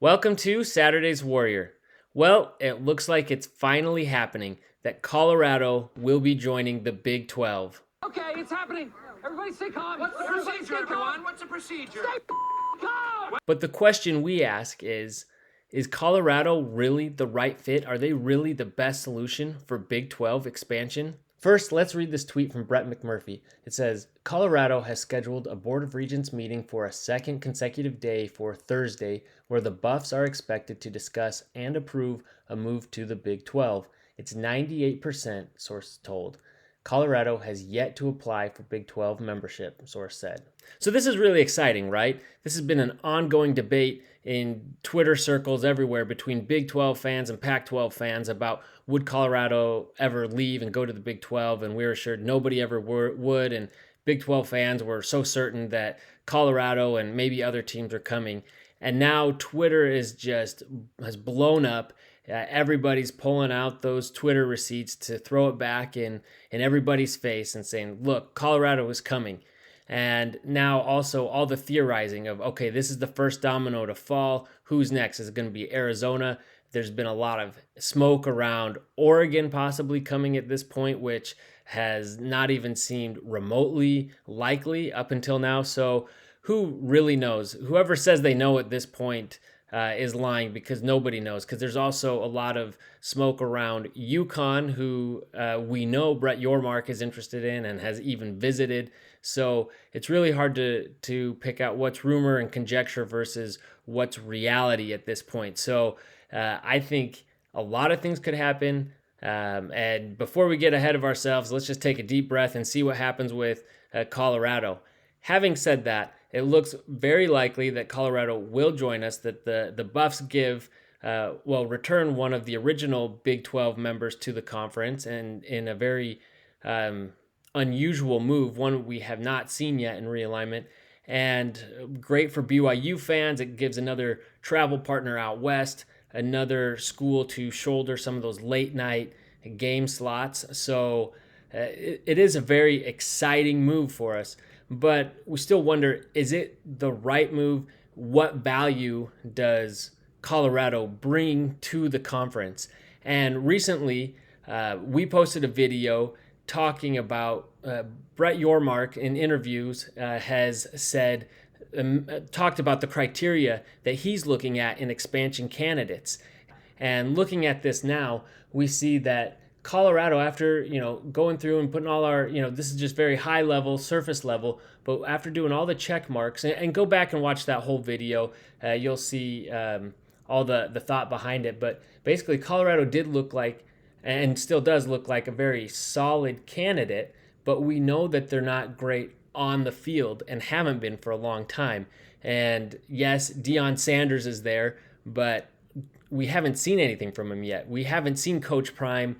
Welcome to Saturday's Warrior. Well, it looks like it's finally happening that Colorado will be joining the Big 12. Okay, it's happening. Everybody stay calm. What's the procedure, everyone? What's the procedure? Stay calm. But the question we ask is Colorado really the right fit? Are they really the best solution for Big 12 expansion? First, let's read this tweet from Brett McMurphy. It says, Colorado has scheduled a Board of Regents meeting for a second consecutive day for Thursday, where the Buffs are expected to discuss and approve a move to the Big 12. It's 98%, source told. Colorado has yet to apply for Big 12 membership, source said. So this is really exciting, right? This has been an ongoing debate in Twitter circles everywhere between Big 12 fans and Pac 12 fans about would Colorado ever leave and go to the Big 12, and we were assured nobody ever would, and Big 12 fans were so certain that Colorado and maybe other teams are coming. And now Twitter has blown up. Everybody's pulling out those Twitter receipts to throw it back in everybody's face and saying, look, Colorado is coming. And now also all the theorizing of, okay, this is the first domino to fall. Who's next? Is it going to be Arizona? There's been a lot of smoke around Oregon possibly coming at this point, which has not even seemed remotely likely up until now. So who really knows? Whoever says they know at this point is lying, because nobody knows. Because there's also a lot of smoke around UConn, who we know Brett Yormark is interested in and has even visited. So it's really hard to pick out what's rumor and conjecture versus what's reality at this point. So I think a lot of things could happen. And before we get ahead of ourselves, let's just take a deep breath and see what happens with Colorado. Having said that, it looks very likely that Colorado will join us, that the Buffs return one of the original Big 12 members to the conference, and in a very unusual move, one we have not seen yet in realignment. And great for BYU fans. It gives another travel partner out west, another school to shoulder some of those late night game slots. So it is a very exciting move for us. But we still wonder, is it the right move? What value does Colorado bring to the conference? And recently, we posted a video talking about Brett Yormark in interviews has said, talked about the criteria that he's looking at in expansion candidates. And looking at this now, we see that Colorado, after going through and putting all our, this is just very high level, surface level, but after doing all the check marks, and go back and watch that whole video, you'll see all the thought behind it. But basically, Colorado did look like, and still does look like, a very solid candidate, but we know that they're not great on the field and haven't been for a long time. And yes, Deion Sanders is there, but we haven't seen anything from him yet. We haven't seen Coach Prime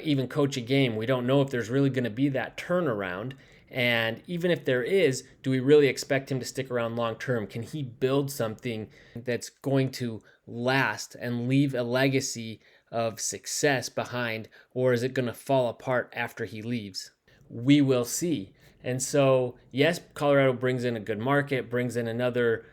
even coach a game. We don't know if there's really going to be that turnaround. And even if there is, do we really expect him to stick around long term? Can he build something that's going to last and leave a legacy of success behind, or is it going to fall apart after he leaves? We will see. And so, yes, Colorado brings in a good market, brings in another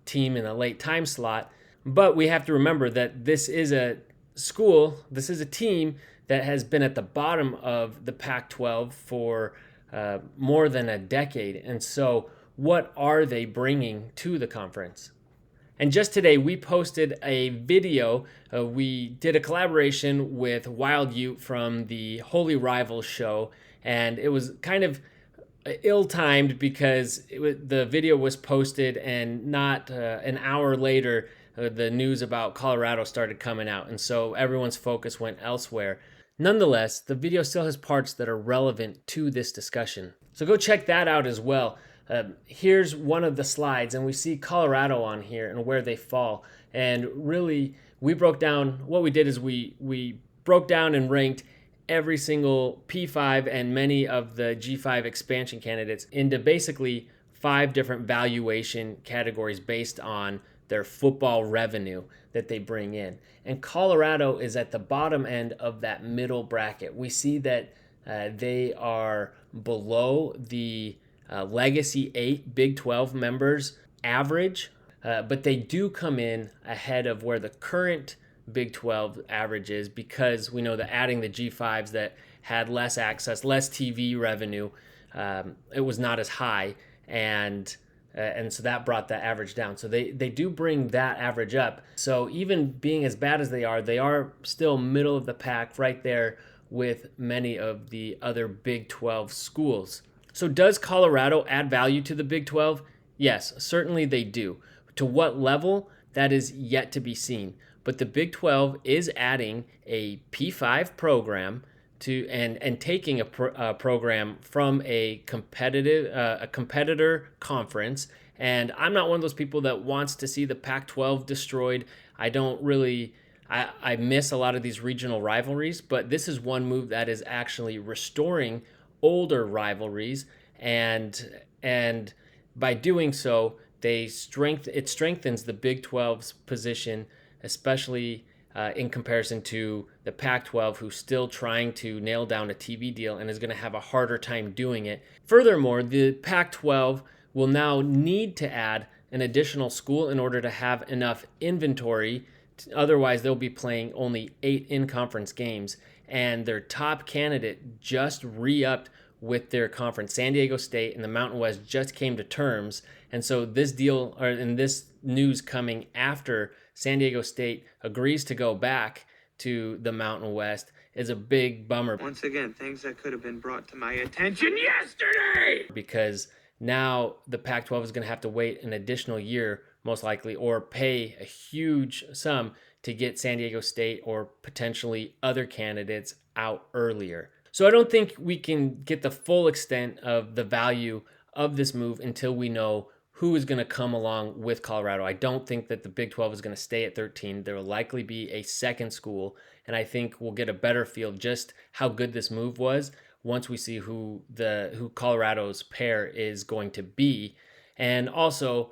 team in a late time slot, but we have to remember that this is a school, this is a team that has been at the bottom of the Pac-12 for more than a decade. And so what are they bringing to the conference? And just today, we posted a video. We did a collaboration with Wild Ute from the Holy Rivals show, and it was kind of ill-timed because the video was posted and not an hour later, the news about Colorado started coming out, and so everyone's focus went elsewhere. Nonetheless, the video still has parts that are relevant to this discussion. So go check that out as well. Here's one of the slides, and we see Colorado on here and where they fall. And really, we broke down, what we did is we broke down and ranked every single P5 and many of the G5 expansion candidates into basically 5 different valuation categories based on their football revenue that they bring in. And Colorado is at the bottom end of that middle bracket. We see that they are below the Legacy 8 Big 12 members average. but they do come in ahead of where the current Big 12 average is, because we know that adding the G5s that had less access, less TV revenue, it was not as high, and so that brought the average down. So they do bring that average up. So even being as bad as they are still middle of the pack, right there with many of the other Big 12 schools. So does Colorado add value to the Big 12? Yes, certainly they do. To what level? That is yet to be seen. But the Big 12 is adding a P5 program to and taking a program from a competitor conference. And I'm not one of those people that wants to see the Pac-12 destroyed. I miss a lot of these regional rivalries, but this is one move that is actually restoring older rivalries, and by doing so, it strengthens the Big 12's position, especially in comparison to the Pac-12, who's still trying to nail down a TV deal and is going to have a harder time doing it. Furthermore, the Pac-12 will now need to add an additional school in order to have enough inventory. Otherwise, they'll be playing only 8 in-conference games, and their top candidate just re-upped with their conference. San Diego State and the Mountain West just came to terms, and so this news coming after San Diego State agrees to go back to the Mountain West is a big bummer. Once again, things that could have been brought to my attention yesterday! Because now the Pac-12 is going to have to wait an additional year, most likely, or pay a huge sum to get San Diego State or potentially other candidates out earlier. So I don't think we can get the full extent of the value of this move until we know who is going to come along with Colorado. I don't think that the Big 12 is going to stay at 13. There will likely be a second school, and I think we'll get a better feel just how good this move was once we see who Colorado's pair is going to be, and also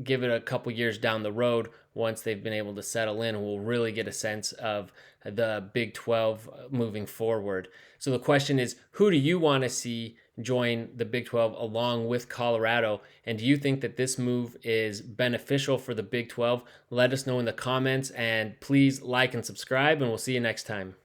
give it a couple years down the road once they've been able to settle in. We'll really get a sense of the Big 12 moving forward. So the question is, who do you want to see join the Big 12 along with Colorado? And do you think that this move is beneficial for the Big 12? Let us know in the comments, and please like and subscribe, and we'll see you next time.